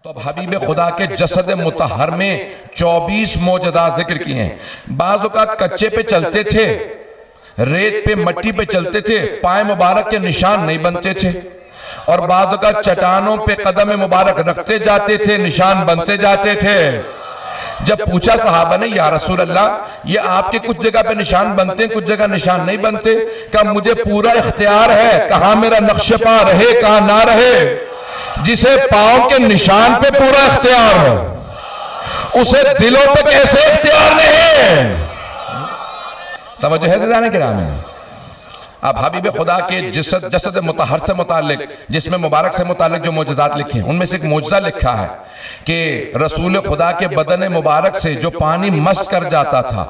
तो हबीब खुदा के जसद मुतहर में 24 मौजज़ात जिक्र किए हैं। बाज़ औक़ात कच्चे पे चलते थे, रेत पे मट्टी पे चलते थे, पाए मुबारक के निशान नहीं बनते थे, और बाज़ औक़ात चट्टानों पे कदम मुबारक रखते जाते थे, निशान बनते जाते थे। जब पूछा सहाबा ने, या रसूल अल्लाह, ये आपके कुछ जगह पे निशान बनते हैं, कुछ जगह निशान नहीं बनते, कहा मुझे पूरा इख्तियार है, कहाँ मेरा नक्शे पा रहे कहाँ ना रहे। जिसे पांव के निशान पे पूरा इख्तियार हो, उसे दिलों पे कैसे इख्तियार नहीं? तवज्जो है ज़राने किराम में। अब हबीब खुदा के जसद मुतहर से मुतालिक, जिसमें मुबारक से मुतालिक जो मौजज़ात लिखे हैं, उनमें से एक मौजज़ा लिखा है कि रसूल खुदा के बदन मुबारक से जो पानी मस कर जाता था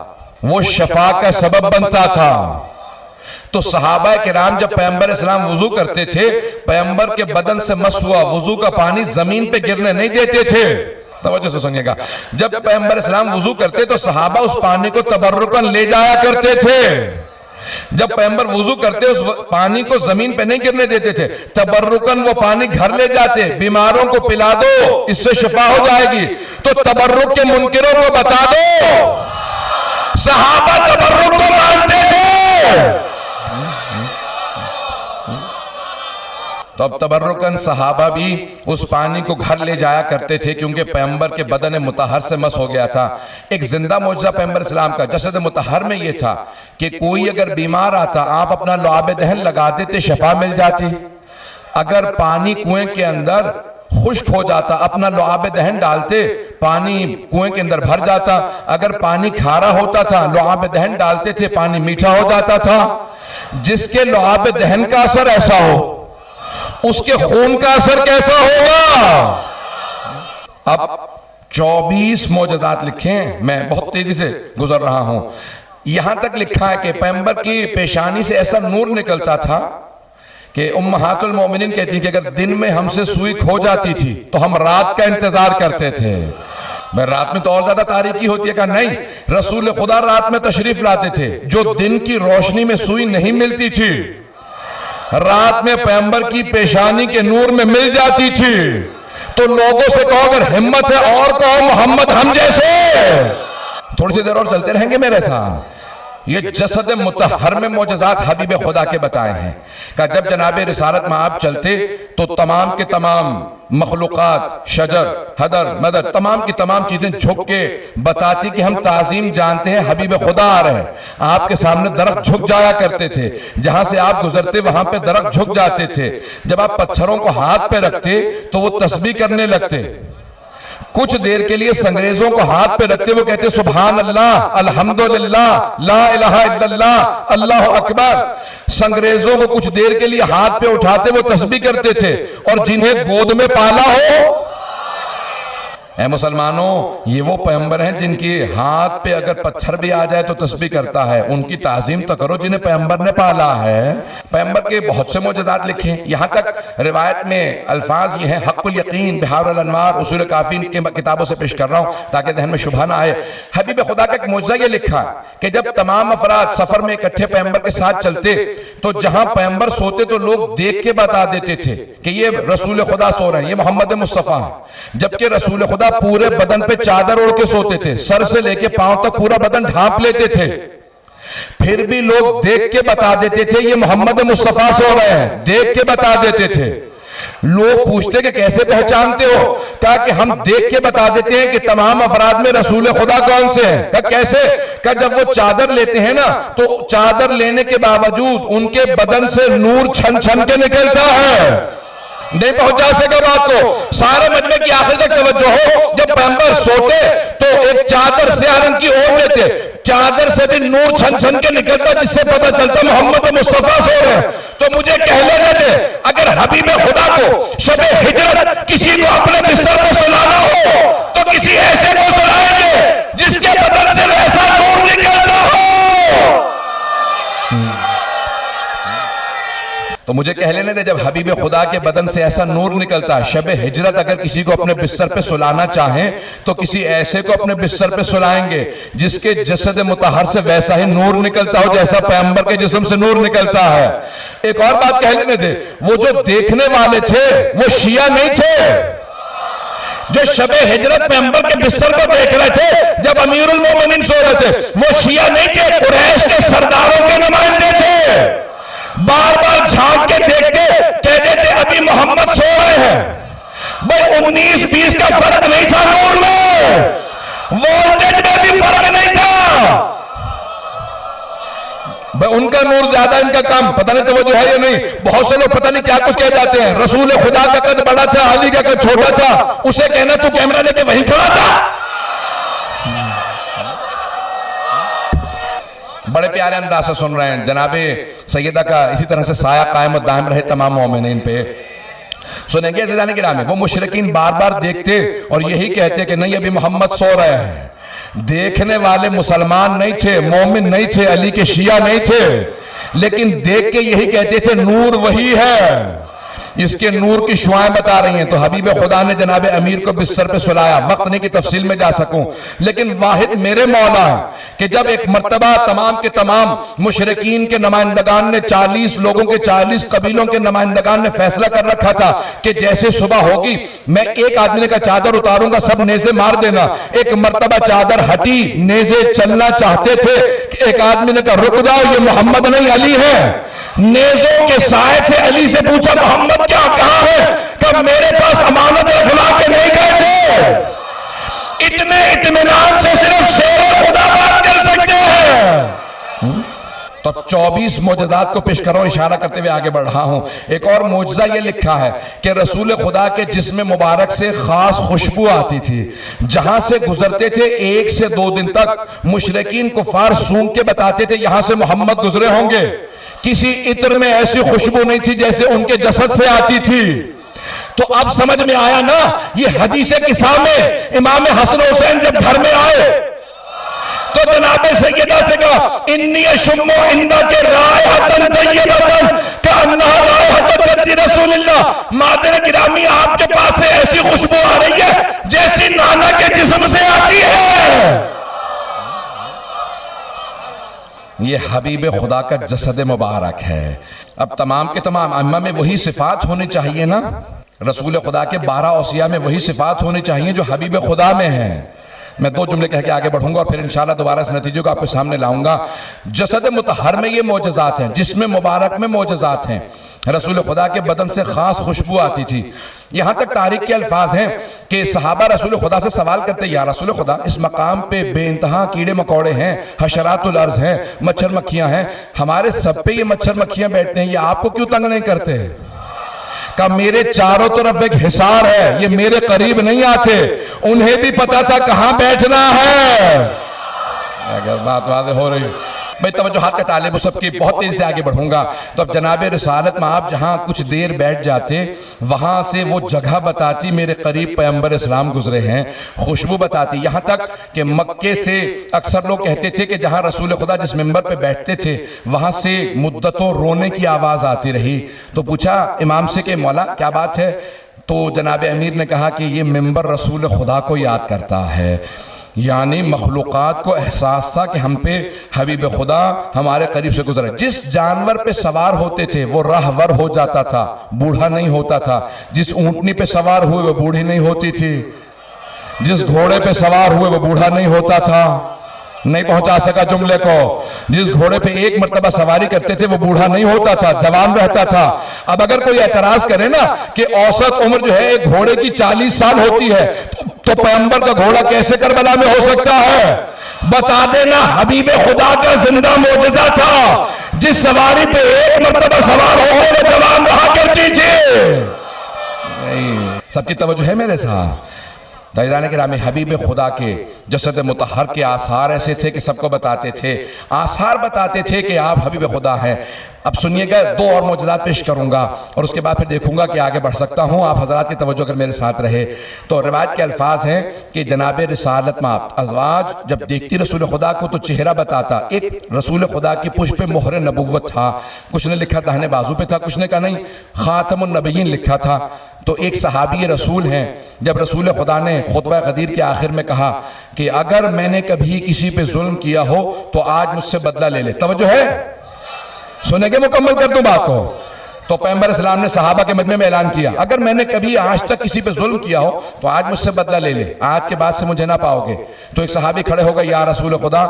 वो शफा का सबब बनता था। तो सहाबा किराम जब पैगंबर इस्लाम वुजू करते थे, पैगंबर के बदन से मस हुआ वुजू का पानी जमीन पे गिरने नहीं देते थे। तवज्जो से सुनिएगा, जब पैगंबर इस्लाम वुजू करते तो सहाबा उस पानी को तबर्रुकन ले जाया करते थे। जब पैगंबर वुजू करते उस पानी को जमीन पे नहीं गिरने देते थे, तबर्रुकन वो पानी घर ले जाते, बीमारों को पिला दो, इससे शिफा हो जाएगी। तो तबर्रुक के मुनकिरों को बता दो, सहाबा तबर्रुक को मानते थे। तो अब तबर्रुकन सहाबा भी उस पानी को घर ले जाया करते थे, क्योंकि पैगंबर के बदन मुतहर से मस हो गया था। एक जिंदा मौजज़ा पैगंबर इस्लाम का जसद मुतहर में यह था कि कोई अगर बीमार आता, आप अपना लुआब दहन लगा देते, शफा मिल जाती। अगर पानी कुएं के अंदर खुश्क हो जाता, अपना लुआब दहन डालते, पानी कुएं के अंदर भर जाता। अगर पानी खारा होता था, लुआब दहन डालते थे, पानी मीठा हो जाता था। जिसके लुआब दहन का असर ऐसा हो, उसके खून का असर कैसा होगा? अब 24 मौजज़ात लिखे, मैं बहुत तेजी से गुजर रहा हूं। यहां तक लिखा है कि पैगंबर की पेशानी से ऐसा नूर निकलता था कि उम्महातुल मोमिनीन कहती कि अगर दिन में हमसे सुई खो जाती थी तो हम रात का इंतजार करते थे। मैं रात में तो और ज्यादा तारीकी होती है। कहा नहीं, रसूल खुदा रात में तशरीफ लाते थे। जो दिन की रोशनी में सुई नहीं मिलती थी, रात में पैगंबर की पेशानी के नूर में मिल जाती थी। तो लोगों से कहो, अगर हिम्मत है और कहो मोहम्मद हम जैसे। थोड़ी सी देर और चलते रहेंगे मेरे साथ। ये जसद मुतहर में मौजज़ात हबीब खुदा के बताए हैं। का जब जनाब रिसालत में आप चलते तो तमाम के तमाम मखलूक़ात, शजर, हदर, मदर, तमाम की तमाम चीजें झुक के बताती कि हम ताज़ीम जानते हैं, हबीब खुदा आ रहे हैं। आपके सामने दरख्त झुक जाया करते थे, जहां से आप गुजरते वहां पे दरख्त झुक जाते थे। जब आप पत्थरों को हाथ पे रखते तो वो तस्बीह करने लगते। कुछ देर के लिए संग्रेजों को हाथ पे रखते वो कहते सुभान अल्लाह, अल्हम्दुलिल्लाह, ला इलाहा इल्लल्लाह, अल्लाह अकबर। संग्रेजों को कुछ देर के लिए हाथ पे उठाते वो तस्बीह करते थे। और जिन्हें गोद में पाला हो, ऐ मुसलमानों, ये वो पैगंबर हैं जिनके हाथ पे अगर पत्थर भी आ जाए तो तस्बीह करता है। उनकी ताज़ीम तो करो जिन्हें पैगंबर ने पाला है। पैगंबर के बहुत से मौजज़ात लिखे हैं। यहाँ तक रिवायत में अल्फाज ये हैं, हक़्क़ुल यक़ीन, बिहारुल अनवार, उसूल काफ़ी के किताबों से पेश कर रहा हूँ ताकि ज़हन में शुबहा ना आए। हबीब खुदा का एक मौजज़ा ये लिखा कि जब तमाम अफराद सफर में इकट्ठे पैगंबर के साथ चलते तो जहां पैगंबर सोते तो लोग देख के बता देते थे कि ये रसूल खुदा सो रहे हैं, ये मोहम्मद मुस्तफ़ा है। जबकि रसूल खुदा पूरे बदन पे चादर ओढ़ के सोते थे, सर से लेके पांव तक पूरा बदन ढांप लेते थे। फिर भी लोग देख के बता देते थे ये मोहम्मद मुस्तफ़ा सो रहे हैं, देख के बता देते थे। लोग पूछते कि कैसे पहचानते हो? कहा कि हम देख के बता देते हैं कि तमाम अफराद में रसूल खुदा कौन से हैं। कहा कैसे? कहा जब वो चादर लेते हैं ना तो चादर लेने के बावजूद उनके बदन से नूर छन छन के निकलता है। नहीं पहुंचा सके बात को। सारे मजमे की आखिर तक तवज्जो हो। जब पैगंबर सोते तो एक चादर स्याह रंग की ओढ़ लेते, चादर से भी नूर छन छन के निकलता, जिससे पता चलता मोहम्मद मुस्तफ़ा सो रहे हैं। तो मुझे कह लेने दे, अगर हबीब खुदा को शब हिजरत किसी को अपने बिस्तर पर सुलाना हो तो किसी ऐसे को सुलाएंगे जिसके बदन से वैसा नूर निकलता हो। तो मुझे कह लेने दे, जब हबीब खुदा के बदन से ऐसा नूर निकलता है, शब हिजरत अगर किसी को अपने बिस्तर पे सुलाना चाहें तो किसी ऐसे को अपने बिस्तर पे सुलाएंगे जिसके जसद मुतहर से वैसा ही नूर निकलता हो जैसा पैगंबर के जिस्म से नूर निकलता है। एक और बात कह लेने दे, वो जो देखने वाले थे वो शिया नहीं थे। जो शबे हिजरत पैगंबर के बिस्तर को देख रहे थे जब अमीरुल मोमिनीन सो रहे थे, वो शिया नहीं थे, कुरैश के सरदारों के नुमाइंदे थे। बार बार झांक के देखते, कहते थे अभी मोहम्मद सो रहे हैं। भाई 19-20 का फर्क नहीं था नूर में, वोल्टेज में भी फर्क नहीं था। भाई उनका नूर ज्यादा, इनका कम, पता नहीं तो वो जो है या नहीं। बहुत से लोग पता नहीं क्या कुछ कह जाते हैं। रसूल खुदा का कद बड़ा था, अली का कद छोटा था, उसे कहना तू कैमरा लेके वहीं खड़ा था। बड़े प्यारे अंदाज से सुन रहे हैं जनाबे सैयदा का इसी तरह से साया कायम और दायम रहे तमाम मोमिनीन पे। सुनेंगे ज़िदाने की राह में वो मुशरिकीन बार बार देखते और यही कहते कि नहीं अभी मोहम्मद सो रहे हैं। देखने वाले मुसलमान नहीं थे, मोमिन नहीं थे, अली के शिया नहीं थे, लेकिन देख के यही कहते थे नूर वही है। इसके नूर की शुआएं बता रही हैं। तो हबीब खुदा ने जनाब अमीर को बिस्तर पे सुलाया। वक्त नहीं कि तफसील में जा सकूं, लेकिन वाहिद मेरे मौला है कि जब एक मर्तबा तमाम के तमाम मुशरिकीन के नुमाइंदगान ने 40 लोगों के 40 कबीलों के नुमाइंदगान ने फैसला कर रखा था कि जैसे सुबह होगी मैं एक आदमी का चादर उतारूंगा, सब नेज़े मार देना। एक मर्तबा चादर हटी, नेज़े चलना चाहते थे कि एक आदमी ने कहा रुक जाओ, ये मोहम्मद नहीं अली है। नेज़ों के साए थे, अली से पूछा मोहम्मद क्या कहा है? कब मेरे पास अमानत रखवा के नहीं गए थे। इतने इत्मीनान से सिर्फ शेर खुदा बात कर सकते हैं। तो 24 मोजज़ात को पेश करो, इशारा करते हुए आगे बढ़ रहा हूं। एक और मोजज़ा ये लिखा है कि रसूल खुदा के जिस्म मुबारक से खास खुशबू आती थी। जहां से गुजरते थे 1 से 2 दिन तक मुशरिकीन कुफार सूंघ के बताते थे यहां से मोहम्मद गुजरे होंगे। किसी इत्र में ऐसी खुशबू नहीं थी जैसे उनके जसद से आती थी। तो अब समझ में आया ना, ये हदीस किसा में इमाम हसन हुसैन जब घर में आए तो जनाब सैयदा से कहा इन्नी शुम्मो इंदा के रायहतन तय्यबतन कअन्नहा रायहतु जद्दी रसूलिल्लाह। मादर गिरामी आपके पास से ऐसी खुशबू आ रही है जैसी नाना के जिस्म से आती है। ये हबीब खुदा का जसद मुबारक है। अब तमाम के तमाम अम्मा में वही सिफात होनी चाहिए ना, रसूल खुदा के 12 औसिया में वही सिफात होनी चाहिए जो हबीब खुदा में है। मैं 2 जुमले कह के आगे बढ़ूंगा और फिर इंशाल्लाह दोबारा इस नतीजे को आपके सामने लाऊंगा। जसद मुतहर में ये मोजज़ात हैं, जिसमें मुबारक में मोजज़ात हैं। रसूल खुदा के बदन से खास खुशबू आती थी। यहां तक तारीख के अल्फाज हैं कि सहाबा रसूल खुदा से सवाल करते या रसूल खुदा इस मकाम पे बेइंतहा कीड़े मकोड़े हैं, हशरातुल अर्ज हैं, मच्छर मक्खियां हैं, हमारे सब पे ये मच्छर मक्खियां बैठते हैं, ये आपको क्यों तंग नहीं करते? का मेरे चारों तरफ एक हिसार है, ये मेरे करीब नहीं आते। उन्हें भी पता था कहां बैठना है। अगर बात वाज़ेह हो रही भाई तवज्जो हाथ के तालिब सबकी बहुत तेजी से आगे बढ़ूंगा। तो अब जनाब रिसालत में आप जहां कुछ देर बैठ जाते वहां से वो जगह बताती मेरे करीब पैगंबर इस्लाम गुजरे हैं, खुशबू बताती। यहां तक कि मक्के से अक्सर लोग कहते थे कि जहां रसूल खुदा जिस मिंबर पे बैठते थे वहां से मुद्दतों रोने की आवाज आती रही। तो पूछा इमाम से कि मौला क्या बात है? तो जनाब अमीर ने कहा कि ये मिंबर रसूल खुदा को याद करता है। यानी मखलूक़ात को एहसास था कि हम पे हबीब खुदा हमारे करीब से गुजरे। जिस जानवर पे सवार होते थे वो राहवर हो जाता था, बूढ़ा नहीं होता था। जिस ऊंटनी पे सवार हुए वो बूढ़ी नहीं होती थी। जिस घोड़े पे सवार हुए वो बूढ़ा नहीं होता था। नहीं पहुंचा सका जुमले को। जिस घोड़े पे एक मर्तबा सवारी करते थे वो बूढ़ा नहीं होता था, जवान रहता था। अब अगर कोई एतराज करे ना कि औसत उम्र जो है एक घोड़े की 40 साल होती है तो पैगंबर का घोड़ा कैसे करबला में हो सकता है? बता देना हबीब खुदा का जिंदा मौजज़ा था। जिस सवारी पे एक मर्तबा सवार हो गए वो जवान रहा करती थी। सबकी तवज्जो है मेरे साथ। दानियाने के नाम हबीब खुदा के जसद मुतहर के आसार ऐसे थे कि सबको बताते थे, आसार बताते थे कि आप हबीब खुदा हैं। अब सुनिएगा 2 और मौजज़ात पेश करूंगा और उसके बाद फिर देखूंगा कि आगे बढ़ सकता हूं। आप हजरात की तवज्जो अगर मेरे साथ रहे तो रिवायत के अल्फाज हैं कि जनाब रिसालत में आप अज़वाज जब देखती रसूल खुदा को तो चेहरा बताता। एक रसूल खुदा की पुष्प पे मोहर नबुव्वत था। कुछ ने लिखा दाहिने बाजू पे था, कुछ ने कहा नहीं खातमुन नबिय्यीन लिखा था। तो एक सहाबी रसूल हैं, जब रसूल खुदा ने खुतबा गदीर के आखिर में कहा कि अगर मैंने कभी किसी पे जुल्म किया हो तो आज मुझसे बदला ले ले। तवज्जो है, सुनेंगे मुकम्मल कर दूं बात को। तो पैगंबर इस्लाम ने सहाबा के मजमे में ऐलान किया, अगर मैंने कभी आज तक किसी पे जुल्म किया हो तो आज मुझसे बदला ले ले, आज के बाद से मुझे ना पाओगे। तो एक सहाबी खड़े हो गए, या रसूल खुदा,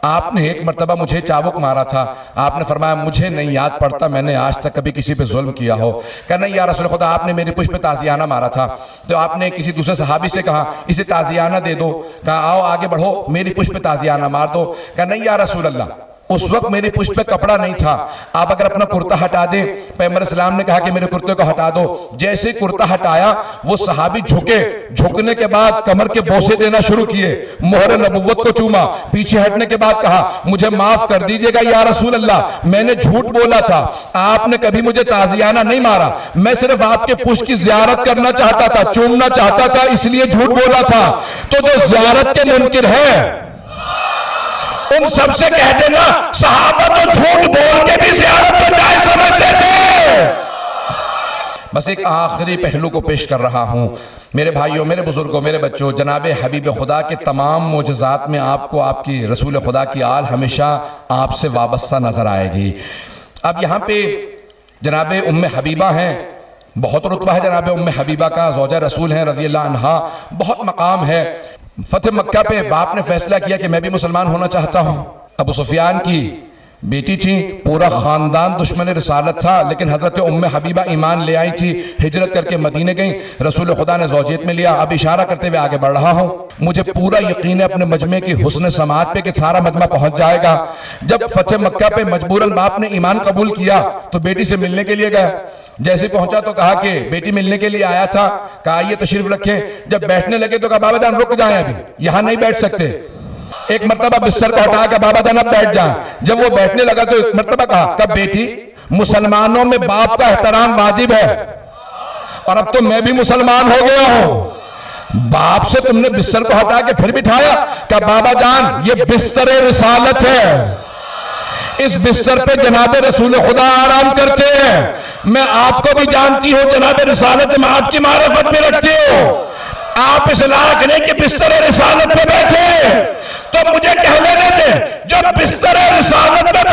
आपने एक मर्तबा मुझे चाबुक मारा था, आपने फरमाया मुझे नहीं याद पड़ता मैंने आज तक कभी किसी पे जुल्म किया हो। कहना, या रसूल खुदा, आपने मेरी पुष्प पे ताजियाना मारा था, तो आपने किसी दूसरे सहाबी से कहा इसे ताजियाना दे दो, कहा आओ आगे बढ़ो मेरी पुष्प पे ताजियाना मार दो। कहना, या रसूल अल्लाह, उस वक्त मेरी पुष्प पे कपड़ा नहीं था, आप अगर अपना कुर्ता हटा दें। पैगंबर इस्लाम ने कहा कि मेरे कुर्ते को हटा दो। जैसे कुर्ता हटाया वो सहाबी झुके, झुकने के बाद कमर के बोसे देना शुरू किए, मोहर नबुव्वत को चूमा, पीछे हटने के बाद कहा मुझे माफ कर दीजिएगा या रसूल अल्लाह, मैंने झूठ बोला था, आपने कभी मुझे ताजियाना नहीं मारा, मैं सिर्फ आपके पुष्प की जियारत करना चाहता था, चूमना चाहता था, इसलिए झूठ बोला था। तो जो जियारत के मुनकिर है उन सबसे कह देना सहाबा तो झूठ बोल के भी ज़ियारत को जायज़ समझते थे। बस एक आखिरी पहलू को पेश कर रहा हूं मेरे भाइयों, मेरे बुजुर्गों, मेरे बच्चों, जनाब हबीब खुदा के तमाम मोजज़ात में आपको आपकी रसूल खुदा की आल हमेशा आपसे वाबस्ता नजर आएगी। अब यहाँ पे जनाब उम्मे हबीबा हैं, बहुत रुतबा है जनाब उम्मे हबीबा का, ज़ौजा रसूल हैं रज़ी अल्लाह अन्हा, बहुत मकाम है। फतेह मक्का पे बाप ने फैसला किया कि मैं भी मुसलमान होना चाहता हूं। अबू सुफियान की बेटी थी, पूरा खानदान दुश्मन रिसालत था, लेकिन हजरत उम्मे हबीबा ईमान ले आई थी, हिजरत करके मदीने गई, रसूल खुदा ने ज़ौजियत में लिया। अब इशारा करते हुए आगे बढ़ रहा हूं, मुझे पूरा यकीन है अपने मजमे की हुस्न समात पे कि सारा मजमा पहुंच जाएगा। जब फतेह मक्का पे मजबूरन बाप ने ईमान कबूल किया तो बेटी से मिलने के लिए गया। जैसे पहुंचा तो कहा कि बेटी मिलने के लिए आया था, कहा आइए तशरीफ रखें। जब बैठने लगे तो कहा बाबा जान रुक जाएं, अभी यहां नहीं बैठ सकते। एक मर्तबा बिस्तर को हटा कर बाबा जान अब बैठ जाएं। जब वो बैठने लगा तो एक मर्तबा कहा, कब बेटी, मुसलमानों में बाप का एहतराम वाजिब है और अब तो मैं भी मुसलमान हो गया हूं, बाप से तुमने बिस्तर को हटा के फिर बिठाया। कहा बाबा जान ये बिस्तर रिसालत है, इस बिस्तर पे जनाब रसूल खुदा आराम करते हैं। मैं आपको भी जानती हूं जनाब रिसालत में आपकी मारिफत भी रखती हूं, आप इस लायक नहीं कि बिस्तर रिसालत पे बैठे, तो मुझे कहने देते जो बिस्तर रिसालत पे